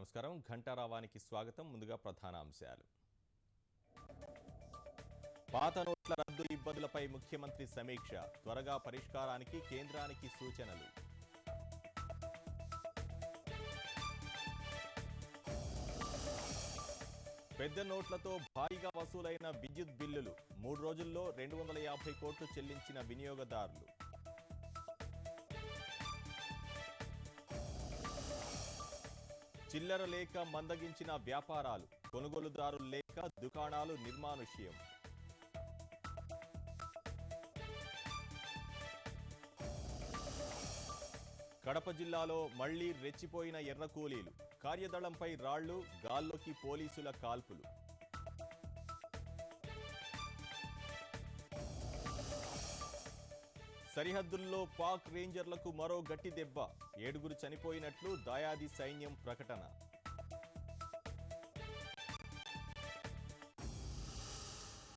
నమస్కారం. ఘంటారావానికి స్వాగతం. ముందుగా ప్రధాన అంశాలు. పాత నోట్ల రద్దు ఇబ్బందులపై ముఖ్యమంత్రి సమీక్ష, త్వరగా పరిష్కారానికి కేంద్రానికి సూచనలు. పెద్ద నోట్లతో భారీగా వసూలైన విద్యుత్ బిల్లులు, 3 రోజుల్లో 250 కోట్లు చెల్లించిన వినియోగదారులు. చిల్లర లేక మందగించిన వ్యాపారాలు, కొనుగోలుదారులు లేక దుకాణాలు నిర్మానుష్యం. కడప జిల్లాలో మళ్లీ రెచ్చిపోయిన ఎర్ర కూలీలు, కార్యదళంపై రాళ్లు, గాల్లోకి పోలీసుల కాల్పులు. సరిహద్దుల్లో పాక్ రేంజర్లకు మరో గట్టి దెబ్బ, 7 చనిపోయినట్లు దాయాది సైన్యం ప్రకటన.